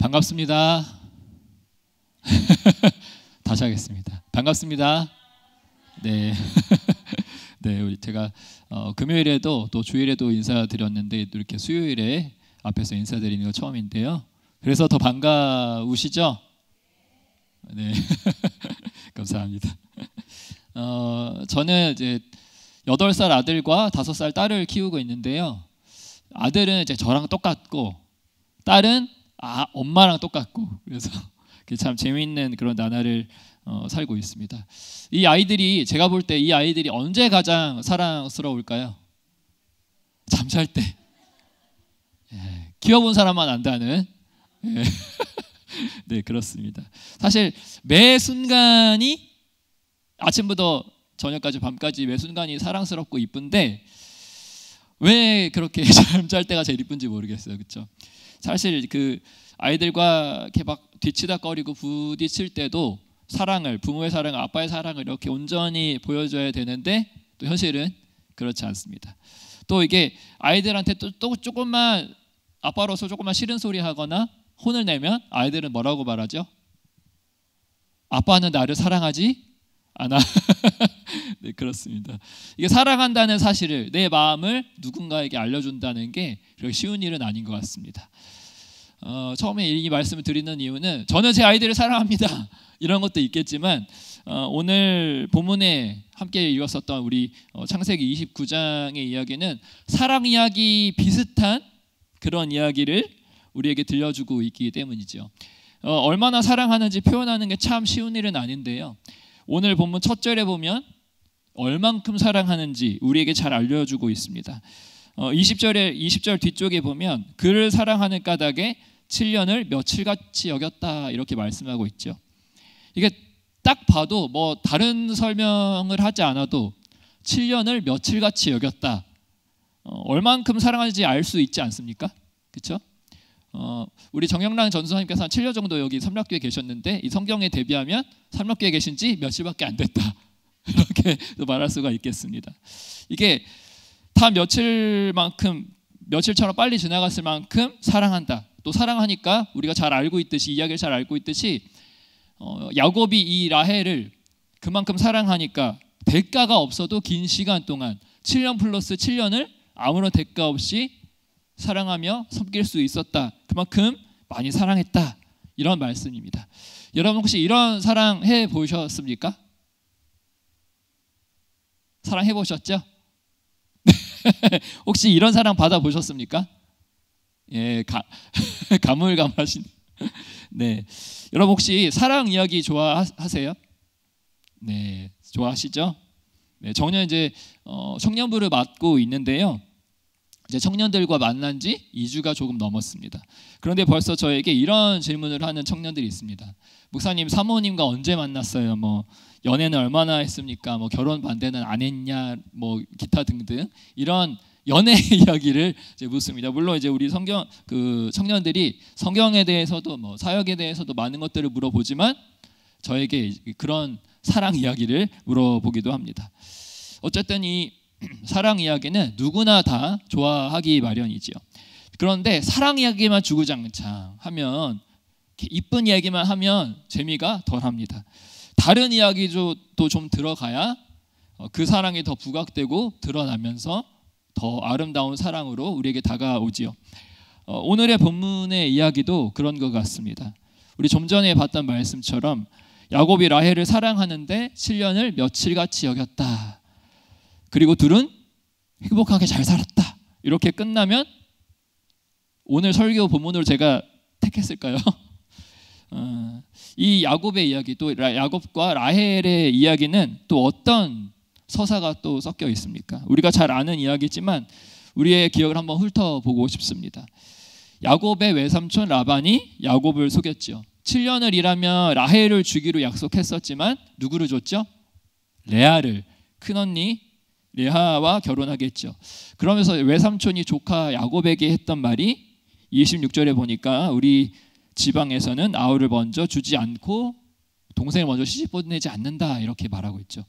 반갑습니다. 다시 하겠습니다. 반갑습니다. 네. 네, 제가 금요일에도 또 주일에도 인사드렸는데 이렇게 수요일에 앞에서 인사드리는 거 처음인데요. 그래서 더 반가우시죠? 네. 감사합니다. 저는 이제 8살 아들과 5살 딸을 키우고 있는데요. 아들은 이제 저랑 똑같고 딸은 엄마랑 똑같고, 그래서 참 재미있는 그런 나날을 살고 있습니다. 이 아이들이, 제가 볼 때 이 아이들이 언제 가장 사랑스러울까요? 잠잘 때. 키워본 사람만 안다는. 네, 그렇습니다. 사실 매 순간이, 아침부터 저녁까지 밤까지 매 순간이 사랑스럽고 이쁜데 왜 그렇게 잠잘 때가 제일 이쁜지 모르겠어요. 그렇죠? 사실 그 아이들과 이렇게 막 뒤치다거리고 부딪힐 때도 사랑을, 부모의 사랑, 아빠의 사랑을 이렇게 온전히 보여줘야 되는데 또 현실은 그렇지 않습니다. 또 이게 아이들한테 또 조금만, 아빠로서 조금만 싫은 소리 하거나 혼을 내면 아이들은 뭐라고 말하죠? 아빠는 나를 사랑하지 않아. 네, 그렇습니다. 이게 사랑한다는 사실을, 내 마음을 누군가에게 알려준다는 게 그렇게 쉬운 일은 아닌 것 같습니다. 처음에 이 말씀을 드리는 이유는 저는 제 아이들을 사랑합니다 이런 것도 있겠지만, 오늘 본문에 함께 읽었었던 우리 창세기 29장의 이야기는 사랑 이야기 비슷한 그런 이야기를 우리에게 들려주고 있기 때문이죠. 얼마나 사랑하는지 표현하는 게 참 쉬운 일은 아닌데요, 오늘 본문 첫 절에 보면 얼만큼 사랑하는지 우리에게 잘 알려주고 있습니다. 20절 뒤쪽에 보면 그를 사랑하는 까닭에 7년을 며칠같이 여겼다 이렇게 말씀하고 있죠. 이게 딱 봐도 뭐 다른 설명을 하지 않아도 7년을 며칠같이 여겼다, 얼만큼 사랑하는지 알 수 있지 않습니까? 그렇죠? 우리 정영랑 전수사님께서 한 7년 정도 여기 삼락교에 계셨는데 이 성경에 대비하면 삼락교에 계신 지 며칠밖에 안 됐다 이렇게 말할 수가 있겠습니다. 이게 다 며칠만큼, 며칠처럼 빨리 지나갔을 만큼 사랑한다. 또 사랑하니까 우리가 잘 알고 있듯이, 이야기를 잘 알고 있듯이 야곱이 이 라헬을 그만큼 사랑하니까 대가가 없어도 긴 시간 동안 7년 플러스 7년을 아무런 대가 없이 사랑하며 섬길 수 있었다. 그만큼 많이 사랑했다. 이런 말씀입니다. 여러분 혹시 이런 사랑 해보셨습니까? 사랑해보셨죠? 혹시 이런 사랑 받아보셨습니까? 예, 가물가물하신. 네, 여러분 혹시 사랑 이야기 좋아하세요? 네, 좋아하시죠? 네, 저는 이제 청년부를 맡고 있는데요. 이제 청년들과 만난 지 2주가 조금 넘었습니다. 그런데 벌써 저에게 이런 질문을 하는 청년들이 있습니다. 목사님, 사모님과 언제 만났어요? 뭐 연애는 얼마나 했습니까? 뭐 결혼 반대는 안 했냐? 뭐 기타 등등 이런 연애 이야기를 이제 묻습니다. 물론 이제 우리 청년들이 성경에 대해서도 뭐 사역에 대해서도 많은 것들을 물어보지만 저에게 그런 사랑 이야기를 물어보기도 합니다. 어쨌든 이 사랑 이야기는 누구나 다 좋아하기 마련이지요. 그런데 사랑 이야기만 주구장창 하면, 이쁜 이야기만 하면 재미가 덜합니다. 다른 이야기도 좀 들어가야 그 사랑이 더 부각되고 드러나면서 더 아름다운 사랑으로 우리에게 다가오지요. 오늘의 본문의 이야기도 그런 것 같습니다. 우리 좀 전에 봤던 말씀처럼 야곱이 라헬을 사랑하는데 7년을 며칠같이 여겼다. 그리고 둘은 행복하게 잘 살았다. 이렇게 끝나면 오늘 설교 본문으로 제가 택했을까요? 이 야곱의 이야기, 또 야곱과 라헬의 이야기는 또 어떤 서사가 또 섞여 있습니까? 우리가 잘 아는 이야기지만 우리의 기억을 한번 훑어보고 싶습니다. 야곱의 외삼촌 라반이 야곱을 속였죠. 7년을 일하며 라헬을 주기로 약속했었지만 누구를 줬죠? 레아를, 큰언니 레아와 결혼하겠죠. 그러면서 외삼촌이 조카 야곱에게 했던 말이 26절에 보니까 우리 지방에서는 아우를 먼저 주지 않고 동생을 먼저 시집 보내지 않는다 이렇게 말하고 있죠.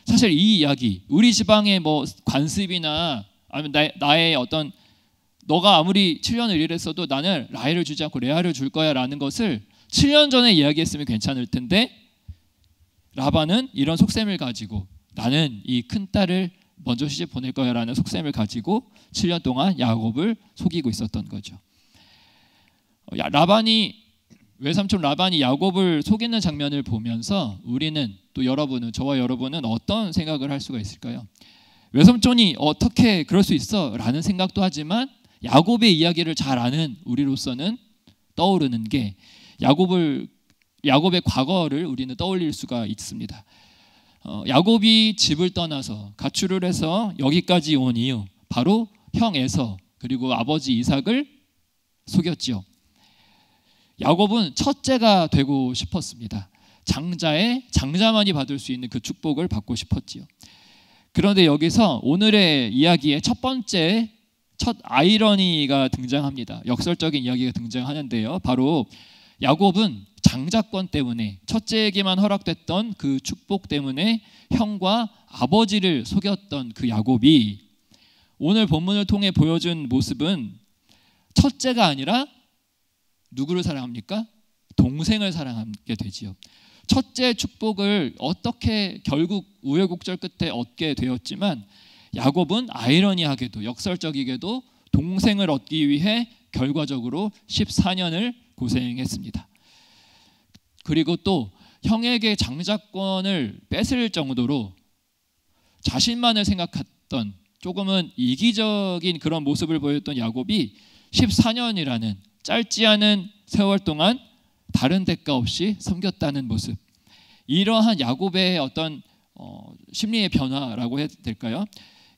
사실 이 이야기, 우리 지방의 뭐 관습이나 아니면 나의 어떤 너가 아무리 7년을 일했어도 나는 라헬을 주지 않고 레아를 줄 거야 라는 것을 7년 전에 이야기했으면 괜찮을 텐데 라반은 이런 속셈을 가지고 나는 이 큰딸을 먼저 시집 보낼 거야 라는 속셈을 가지고 7년 동안 야곱을 속이고 있었던 거죠. 외삼촌 라반이 야곱을 속이는 장면을 보면서 우리는 또 여러분은, 저와 여러분은 어떤 생각을 할 수가 있을까요? 외삼촌이 어떻게 그럴 수 있어? 라는 생각도 하지만 야곱의 이야기를 잘 아는 우리로서는 떠오르는 게 야곱의 과거를 우리는 떠올릴 수가 있습니다. 야곱이 집을 떠나서 가출을 해서 여기까지 온 이유, 바로 형 에서 그리고 아버지 이삭을 속였지요. 야곱은 첫째가 되고 싶었습니다. 장자만이 받을 수 있는 그 축복을 받고 싶었지요. 그런데 여기서 오늘의 이야기의 첫 아이러니가 등장합니다. 역설적인 이야기가 등장하는데요. 바로 야곱은 장자권 때문에, 첫째에게만 허락됐던 그 축복 때문에 형과 아버지를 속였던 그 야곱이 오늘 본문을 통해 보여준 모습은 첫째가 아니라 누구를 사랑합니까? 동생을 사랑하게 되지요. 첫째 축복을 어떻게 결국 우여곡절 끝에 얻게 되었지만 야곱은 아이러니하게도, 역설적이게도 동생을 얻기 위해 결과적으로 14년을 고생했습니다. 그리고 또 형에게 장자권을 뺏을 정도로 자신만을 생각했던, 조금은 이기적인 그런 모습을 보였던 야곱이 14년이라는 짧지 않은 세월 동안 다른 대가 없이 섬겼다는 모습, 이러한 야곱의 어떤 심리의 변화라고 해야 될까요?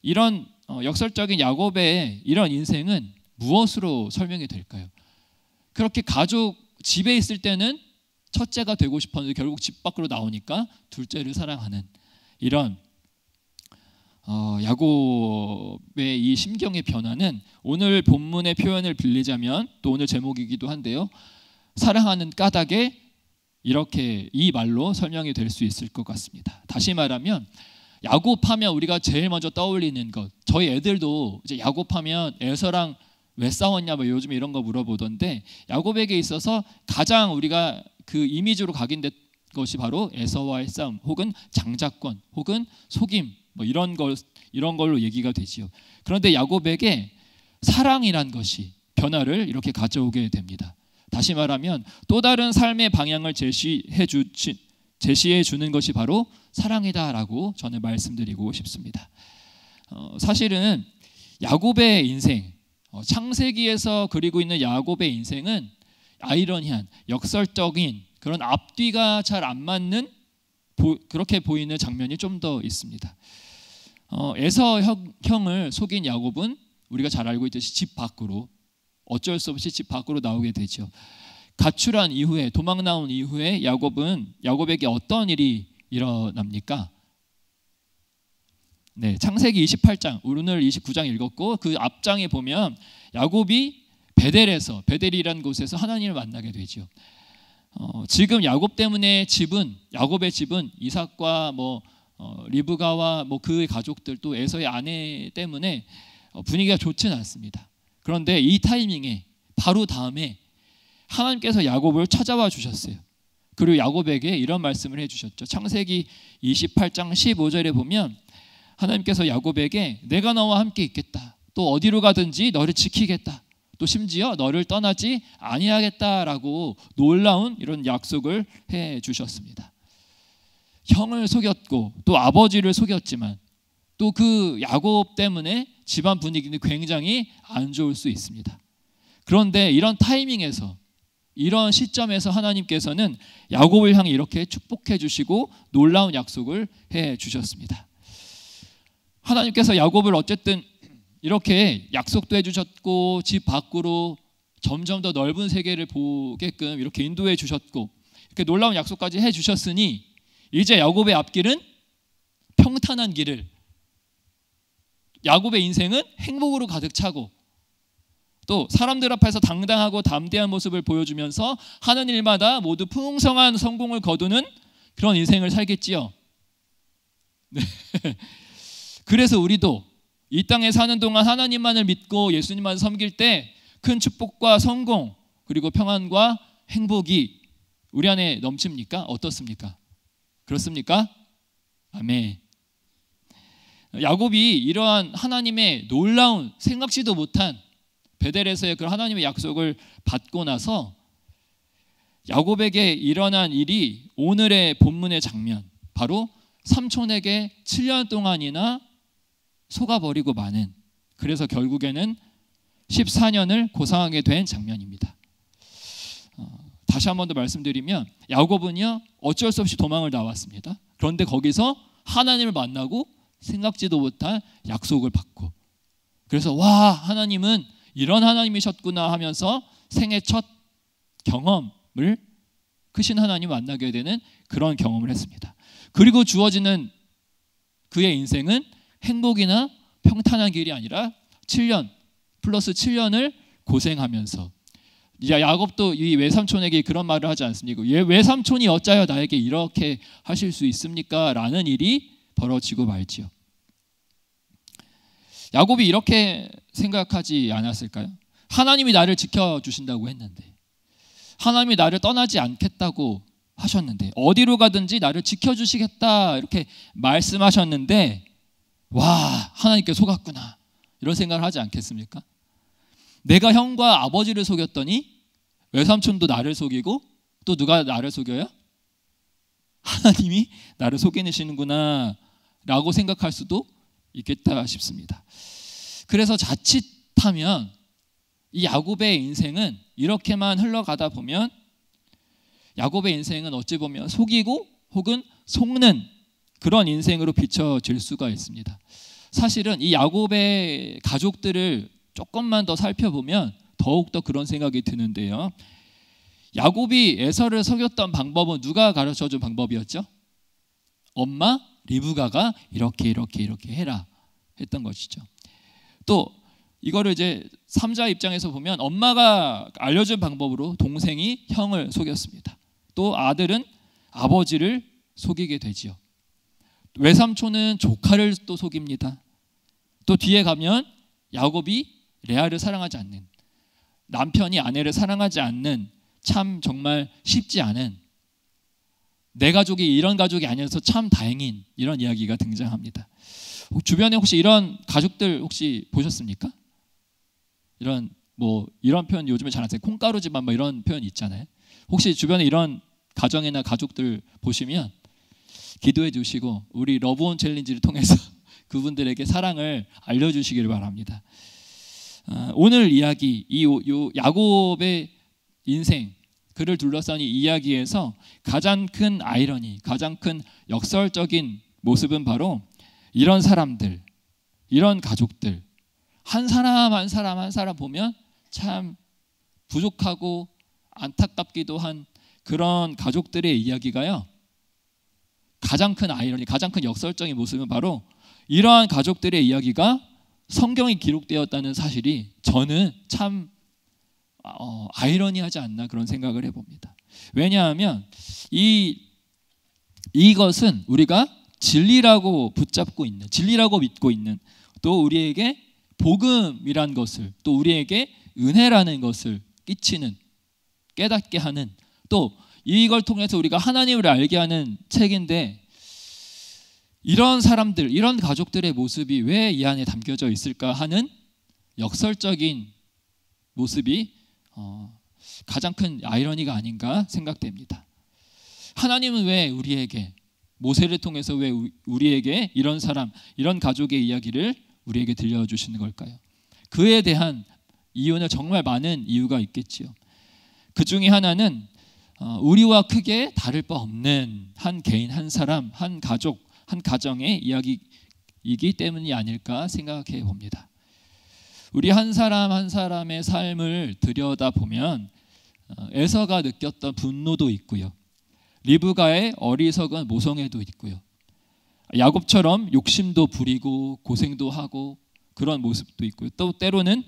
이런 역설적인 야곱의 이런 인생은 무엇으로 설명이 될까요? 그렇게 집에 있을 때는 첫째가 되고 싶었는데 결국 집 밖으로 나오니까 둘째를 사랑하는 이런 야곱의 이 심경의 변화는 오늘 본문의 표현을 빌리자면, 또 오늘 제목이기도 한데요, 사랑하는 까닭에 이렇게 이 말로 설명이 될 수 있을 것 같습니다. 다시 말하면 야곱하면 우리가 제일 먼저 떠올리는 것, 저희 애들도 이제 야곱하면 에서랑 왜 싸웠냐 뭐 요즘 이런 거 물어보던데, 야곱에게 있어서 가장 우리가 그 이미지로 각인된 것이 바로 에서와의 싸움, 혹은 장자권, 혹은 속임, 뭐 이런 걸로 얘기가 되지요. 그런데 야곱에게 사랑이란 것이 변화를 이렇게 가져오게 됩니다. 다시 말하면 또 다른 삶의 방향을 제시해 주는 것이 바로 사랑이다라고 저는 말씀드리고 싶습니다. 사실은 야곱의 인생, 창세기에서 그리고 있는 야곱의 인생은 아이러니한, 역설적인 그런 앞뒤가 잘 안 맞는 그렇게 보이는 장면이 좀 더 있습니다. 에서 형을 속인 야곱은 우리가 잘 알고 있듯이 집 밖으로, 어쩔 수 없이 집 밖으로 나오게 되죠. 가출한 이후에, 도망 나온 이후에 야곱에게 어떤 일이 일어납니까? 네, 창세기 28장, 오늘 29장 읽었고 그 앞장에 보면 야곱이 베델이라는 곳에서 하나님을 만나게 되죠. 지금 야곱 때문에 야곱의 집은 이삭과 리브가와 그의 가족들, 또 에서의 아내 때문에 분위기가 좋지는 않습니다. 그런데 이 타이밍에 바로 다음에 하나님께서 야곱을 찾아와 주셨어요. 그리고 야곱에게 이런 말씀을 해주셨죠. 창세기 28장 15절에 보면 하나님께서 야곱에게 내가 너와 함께 있겠다, 또 어디로 가든지 너를 지키겠다, 또 심지어 너를 떠나지 아니하겠다라고 놀라운 이런 약속을 해주셨습니다. 형을 속였고 또 아버지를 속였지만 또 그 야곱 때문에 집안 분위기는 굉장히 안 좋을 수 있습니다. 그런데 이런 타이밍에서, 이런 시점에서 하나님께서는 야곱을 향해 이렇게 축복해 주시고 놀라운 약속을 해 주셨습니다. 하나님께서 야곱을 어쨌든 이렇게 약속도 해주셨고 집 밖으로 점점 더 넓은 세계를 보게끔 이렇게 인도해 주셨고 이렇게 놀라운 약속까지 해주셨으니 이제 야곱의 앞길은 평탄한 길을, 야곱의 인생은 행복으로 가득 차고 또 사람들 앞에서 당당하고 담대한 모습을 보여주면서 하는 일마다 모두 풍성한 성공을 거두는 그런 인생을 살겠지요. 네. 그래서 우리도 이 땅에 사는 동안 하나님만을 믿고 예수님만 섬길 때 큰 축복과 성공 그리고 평안과 행복이 우리 안에 넘칩니까? 어떻습니까? 그렇습니까? 아멘. 야곱이 이러한 하나님의 놀라운 생각지도 못한 베델에서의 그 하나님의 약속을 받고 나서 야곱에게 일어난 일이 오늘의 본문의 장면, 바로 삼촌에게 7년 동안이나 속아버리고 마는, 그래서 결국에는 14년을 고상하게 된 장면입니다. 다시 한 번 더 말씀드리면 야곱은요 어쩔 수 없이 도망을 나왔습니다. 그런데 거기서 하나님을 만나고 생각지도 못한 약속을 받고, 그래서 와, 하나님은 이런 하나님이셨구나 하면서 생애 첫 경험을, 크신 하나님을 만나게 되는 그런 경험을 했습니다. 그리고 주어지는 그의 인생은 행복이나 평탄한 길이 아니라 7년 플러스 7년을 고생하면서, 야곱도 이 외삼촌에게 그런 말을 하지 않습니까? 외삼촌이 어찌하여 나에게 이렇게 하실 수 있습니까? 라는 일이 벌어지고 말지요. 야곱이 이렇게 생각하지 않았을까요? 하나님이 나를 지켜주신다고 했는데, 하나님이 나를 떠나지 않겠다고 하셨는데, 어디로 가든지 나를 지켜주시겠다 이렇게 말씀하셨는데, 와, 하나님께 속았구나 이런 생각을 하지 않겠습니까? 내가 형과 아버지를 속였더니 외삼촌도 나를 속이고, 또 누가 나를 속여요? 하나님이 나를 속이시는구나 라고 생각할 수도 있겠다 싶습니다. 그래서 자칫하면 이 야곱의 인생은 이렇게만 흘러가다 보면, 야곱의 인생은 어찌 보면 속이고 혹은 속는 그런 인생으로 비춰질 수가 있습니다. 사실은 이 야곱의 가족들을 조금만 더 살펴보면 더욱더 그런 생각이 드는데요. 야곱이 에서를 속였던 방법은 누가 가르쳐준 방법이었죠? 엄마 리브가가 이렇게 해라 했던 것이죠. 또 이거를 이제 3자 입장에서 보면 엄마가 알려준 방법으로 동생이 형을 속였습니다. 또 아들은 아버지를 속이게 되지요. 외삼촌은 조카를 또 속입니다. 또 뒤에 가면 야곱이 레아를 사랑하지 않는, 남편이 아내를 사랑하지 않는, 참 정말 쉽지 않은, 내 가족이 이런 가족이 아니어서 참 다행인 이런 이야기가 등장합니다. 주변에 혹시 이런 가족들 혹시 보셨습니까? 이런 표현 요즘에 잘 안 써요. 콩가루 집안 뭐 이런 표현 있잖아요. 혹시 주변에 이런 가정이나 가족들 보시면 기도해 주시고 우리 러브온 챌린지를 통해서 그분들에게 사랑을 알려주시기를 바랍니다. 오늘 이야기, 이 야곱의 인생, 그를 둘러싼 이 이야기에서 가장 큰 아이러니, 가장 큰 역설적인 모습은 바로 이런 사람들, 이런 가족들, 한 사람 한 사람 한 사람 보면 참 부족하고 안타깝기도 한 그런 가족들의 이야기가요, 가장 큰 아이러니, 가장 큰 역설적인 모습은 바로 이러한 가족들의 이야기가 성경에 기록되었다는 사실이 저는 참 아이러니하지 않나 그런 생각을 해봅니다. 왜냐하면 이것은 우리가 진리라고 붙잡고 있는, 진리라고 믿고 있는, 또 우리에게 복음이란 것을, 또 우리에게 은혜라는 것을 끼치는, 깨닫게 하는, 또 이걸 통해서 우리가 하나님을 알게 하는 책인데, 이런 사람들, 이런 가족들의 모습이 왜 이 안에 담겨져 있을까 하는 역설적인 모습이 가장 큰 아이러니가 아닌가 생각됩니다. 하나님은 왜 우리에게, 모세를 통해서 왜 우리에게 이런 사람, 이런 가족의 이야기를 우리에게 들려주시는 걸까요? 그에 대한 이유는 정말 많은 이유가 있겠지요. 그 중에 하나는 우리와 크게 다를 바 없는 한 개인, 한 사람, 한 가족, 한 가정의 이야기이기 때문이 아닐까 생각해 봅니다. 우리 한 사람 한 사람의 삶을 들여다보면 에서가 느꼈던 분노도 있고요, 리브가의 어리석은 모성애도 있고요, 야곱처럼 욕심도 부리고 고생도 하고 그런 모습도 있고요, 또 때로는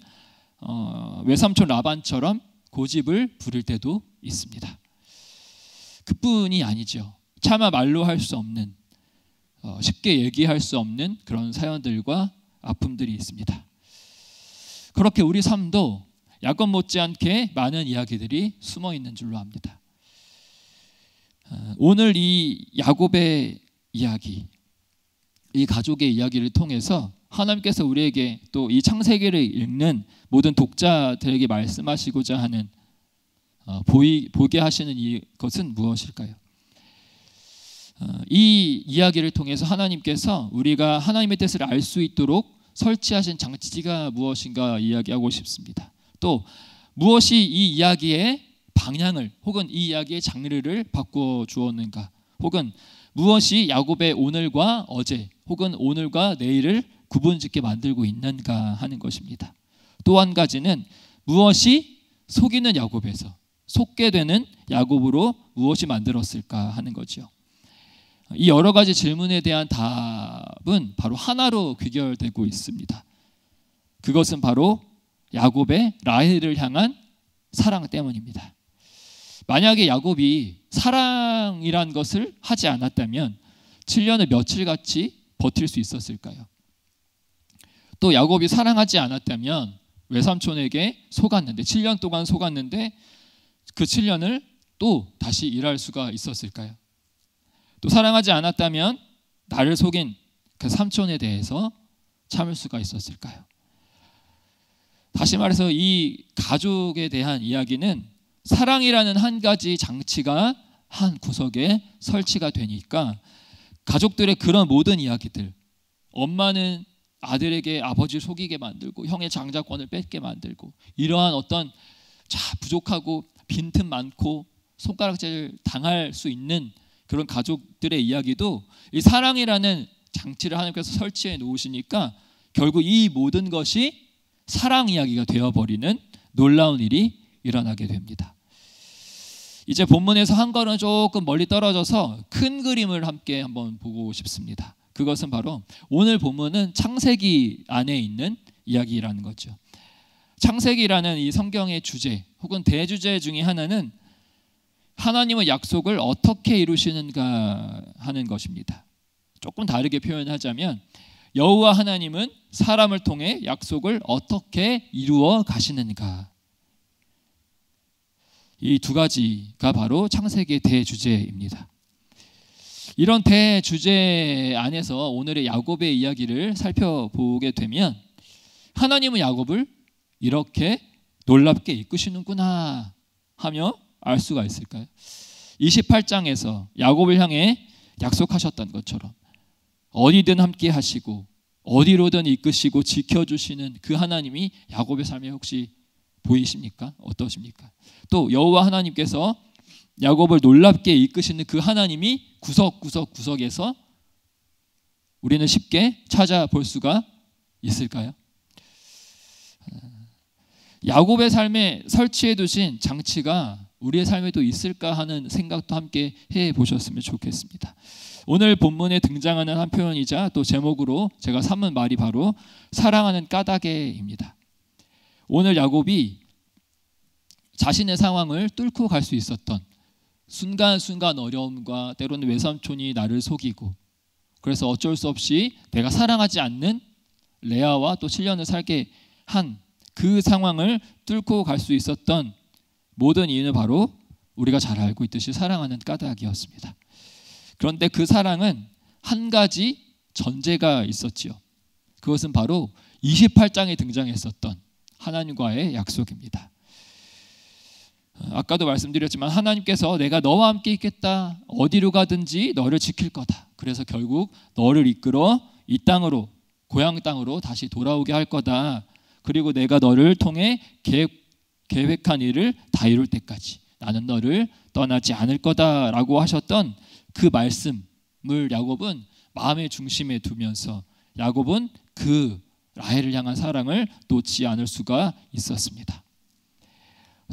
외삼촌 라반처럼 고집을 부릴 때도 있습니다. 그뿐이 아니죠. 차마 말로 할 수 없는, 쉽게 얘기할 수 없는 그런 사연들과 아픔들이 있습니다. 그렇게 우리 삶도 야곱 못지않게 많은 이야기들이 숨어 있는 줄로 압니다. 오늘 이 야곱의 이야기, 이 가족의 이야기를 통해서 하나님께서 우리에게 또 이 창세기를 읽는 모든 독자들에게 말씀하시고자 하는 보게 하시는 이것은 무엇일까요? 이 이야기를 통해서 하나님께서 우리가 하나님의 뜻을 알 수 있도록 설치하신 장치가 무엇인가 이야기하고 싶습니다. 또 무엇이 이 이야기의 방향을 혹은 이 이야기의 장르를 바꾸어 주었는가, 혹은 무엇이 야곱의 오늘과 어제 혹은 오늘과 내일을 구분짓게 만들고 있는가 하는 것입니다. 또 한 가지는 무엇이 속이는 야곱에서 속게 되는 야곱으로 무엇이 만들었을까 하는 거죠. 이 여러 가지 질문에 대한 답은 바로 하나로 귀결되고 있습니다. 그것은 바로 야곱의 라헬을 향한 사랑 때문입니다. 만약에 야곱이 사랑이란 것을 하지 않았다면 7년을 며칠같이 버틸 수 있었을까요? 또 야곱이 사랑하지 않았다면 외삼촌에게 속았는데 7년 동안 속았는데 그 7년을 또 다시 일할 수가 있었을까요? 또 사랑하지 않았다면 나를 속인 그 삼촌에 대해서 참을 수가 있었을까요? 다시 말해서 이 가족에 대한 이야기는 사랑이라는 한 가지 장치가 한 구석에 설치가 되니까 가족들의 그런 모든 이야기들, 엄마는 아들에게 아버지를 속이게 만들고 형의 장자권을 뺏게 만들고 이러한 어떤 부족하고 빈틈 많고 손가락질 당할 수 있는 그런 가족들의 이야기도 이 사랑이라는 장치를 하나님께서 설치해 놓으시니까 결국 이 모든 것이 사랑 이야기가 되어버리는 놀라운 일이 일어나게 됩니다. 이제 본문에서 한 걸음 조금 멀리 떨어져서 큰 그림을 함께 한번 보고 싶습니다. 그것은 바로 오늘 본문은 창세기 안에 있는 이야기라는 거죠. 창세기라는 이 성경의 주제 혹은 대주제 중에 하나는 하나님의 약속을 어떻게 이루시는가 하는 것입니다. 조금 다르게 표현하자면 여호와 하나님은 사람을 통해 약속을 어떻게 이루어 가시는가, 이 두 가지가 바로 창세기의 대주제입니다. 이런 대주제 안에서 오늘의 야곱의 이야기를 살펴보게 되면 하나님은 야곱을 이렇게 놀랍게 이끄시는구나 하며 알 수가 있을까요? 28장에서 야곱을 향해 약속하셨던 것처럼 어디든 함께 하시고 어디로든 이끄시고 지켜주시는 그 하나님이 야곱의 삶에 혹시 보이십니까? 어떠십니까? 또 여호와 하나님께서 야곱을 놀랍게 이끄시는 그 하나님이 구석구석에서 우리는 쉽게 찾아볼 수가 있을까요? 야곱의 삶에 설치해 두신 장치가 우리의 삶에도 있을까 하는 생각도 함께 해보셨으면 좋겠습니다. 오늘 본문에 등장하는 한 표현이자 또 제목으로 제가 삼은 말이 바로 사랑하는 까닭에입니다. 오늘 야곱이 자신의 상황을 뚫고 갈 수 있었던 순간순간 어려움과 때로는 외삼촌이 나를 속이고 그래서 어쩔 수 없이 내가 사랑하지 않는 레아와 또 7년을 살게 한 그 상황을 뚫고 갈 수 있었던 모든 이유는 바로 우리가 잘 알고 있듯이 사랑하는 까닭이었습니다. 그런데 그 사랑은 한 가지 전제가 있었지요. 그것은 바로 28장에 등장했었던 하나님과의 약속입니다. 아까도 말씀드렸지만 하나님께서 내가 너와 함께 있겠다, 어디로 가든지 너를 지킬 거다. 그래서 결국 너를 이끌어 이 땅으로, 고향 땅으로 다시 돌아오게 할 거다. 그리고 내가 너를 통해 계획한 일을 다 이룰 때까지 나는 너를 떠나지 않을 거다라고 하셨던 그 말씀을 야곱은 마음의 중심에 두면서 야곱은 그 라헬을 향한 사랑을 놓지 않을 수가 있었습니다.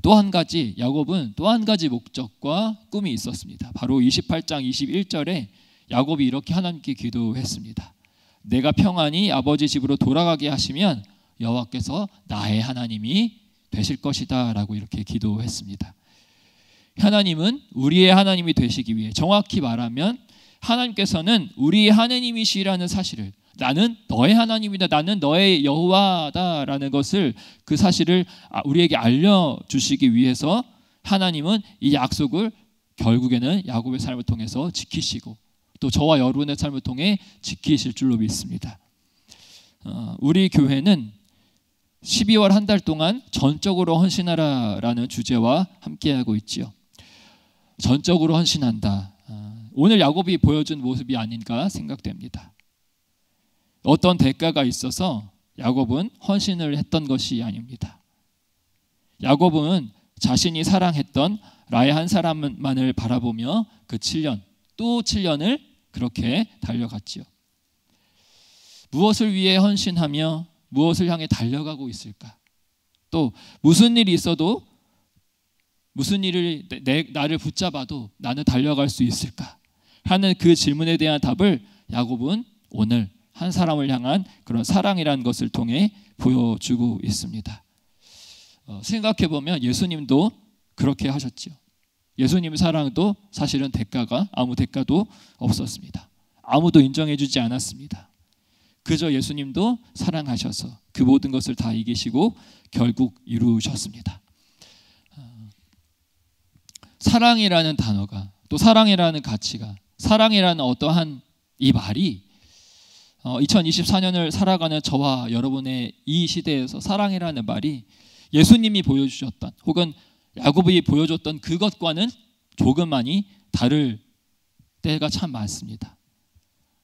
또 한 가지, 야곱은 또 한 가지 목적과 꿈이 있었습니다. 바로 28장 21절에 야곱이 이렇게 하나님께 기도했습니다. 내가 평안히 아버지 집으로 돌아가게 하시면 여호와께서 나의 하나님이 되실 것이다 라고 이렇게 기도했습니다. 하나님은 우리의 하나님이 되시기 위해, 정확히 말하면 하나님께서는 우리의 하나님이시라는 사실을, 나는 너의 하나님이다. 나는 너의 여호와다라는 것을 그 사실을 우리에게 알려주시기 위해서 하나님은 이 약속을 결국에는 야곱의 삶을 통해서 지키시고 또 저와 여러분의 삶을 통해 지키실 줄로 믿습니다. 우리 교회는 12월 한 달 동안 전적으로 헌신하라라는 주제와 함께하고 있지요. 전적으로 헌신한다. 오늘 야곱이 보여준 모습이 아닌가 생각됩니다. 어떤 대가가 있어서 야곱은 헌신을 했던 것이 아닙니다. 야곱은 자신이 사랑했던 라헬 한 사람만을 바라보며 그 7년 또 7년을 그렇게 달려갔지요. 무엇을 위해 헌신하며 무엇을 향해 달려가고 있을까? 또 무슨 일이 있어도 무슨 일을 나를 붙잡아도 나는 달려갈 수 있을까? 하는 그 질문에 대한 답을 야곱은 오늘 한 사람을 향한 그런 사랑이라는 것을 통해 보여주고 있습니다. 생각해보면 예수님도 그렇게 하셨죠. 예수님의 사랑도 사실은 아무 대가도 없었습니다. 아무도 인정해주지 않았습니다. 그저 예수님도 사랑하셔서 그 모든 것을 다 이기시고 결국 이루셨습니다. 사랑이라는 단어가 또 사랑이라는 가치가 사랑이라는 어떠한 이 말이 2024년을 살아가는 저와 여러분의 이 시대에서 사랑이라는 말이 예수님이 보여주셨던 혹은 야곱이 보여줬던 그것과는 조금 많이 다를 때가 참 많습니다.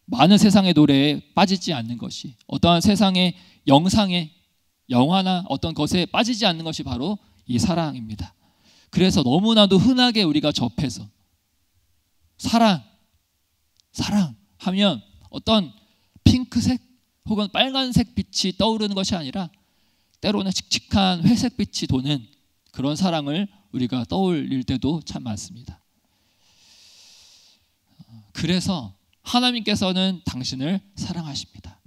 많은 세상의 노래에 빠지지 않는 것이 어떠한 세상의 영상에 영화나 어떤 것에 빠지지 않는 것이 바로 이 사랑입니다. 그래서 너무나도 흔하게 우리가 접해서 사랑 하면 어떤 핑크색 혹은 빨간색 빛이 떠오르는 것이 아니라 때로는 칙칙한 회색 빛이 도는 그런 사랑을 우리가 떠올릴 때도 참 많습니다. 그래서 하나님께서는 당신을 사랑하십니다.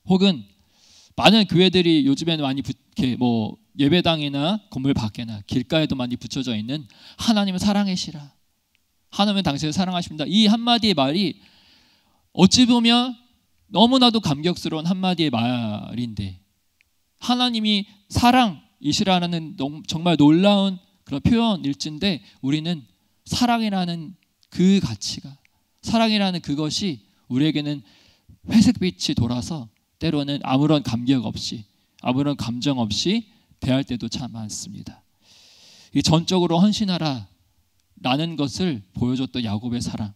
혹은 많은 교회들이 요즘에는 많이 이렇게 예배당이나 건물 밖에나 길가에도 많이 붙여져 있는 하나님은 사랑이시라. 하나님은 당신을 사랑하십니다. 이 한마디의 말이 어찌 보면 너무나도 감격스러운 한마디의 말인데 하나님이 사랑이시라는 정말 놀라운 그런 표현일진데 우리는 사랑이라는 그 가치가 사랑이라는 그것이 우리에게는 회색빛이 돌아서 때로는 아무런 감격 없이 아무런 감정 없이 대할 때도 참 많습니다. 이 전적으로 헌신하라 라는 것을 보여줬던 야곱의 사랑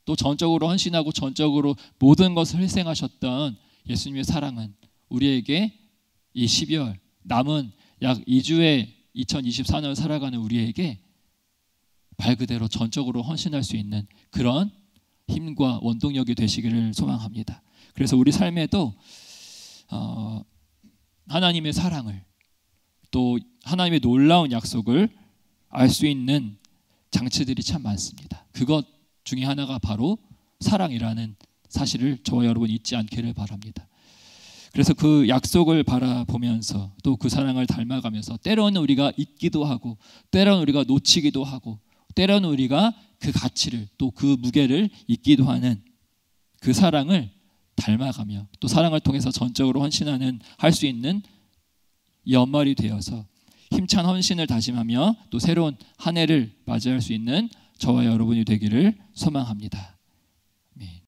또 전적으로 헌신하고 전적으로 모든 것을 희생하셨던 예수님의 사랑은 우리에게 이 12월 남은 약 2주의 2024년을 살아가는 우리에게 말 그대로 전적으로 헌신할 수 있는 그런 힘과 원동력이 되시기를 소망합니다. 그래서 우리 삶에도 하나님의 사랑을 또 하나님의 놀라운 약속을 알 수 있는 장치들이 참 많습니다. 그것 중에 하나가 바로 사랑이라는 사실을 저와 여러분 잊지 않기를 바랍니다. 그래서 그 약속을 바라보면서 또 그 사랑을 닮아가면서 때로는 우리가 잊기도 하고 때로는 우리가 놓치기도 하고 때로는 우리가 그 가치를 또 그 무게를 잊기도 하는 그 사랑을 닮아가며 또 사랑을 통해서 전적으로 헌신하는 할 수 있는 연말이 되어서 힘찬 헌신을 다짐하며 또 새로운 한 해를 맞이할 수 있는 저와 여러분이 되기를 소망합니다.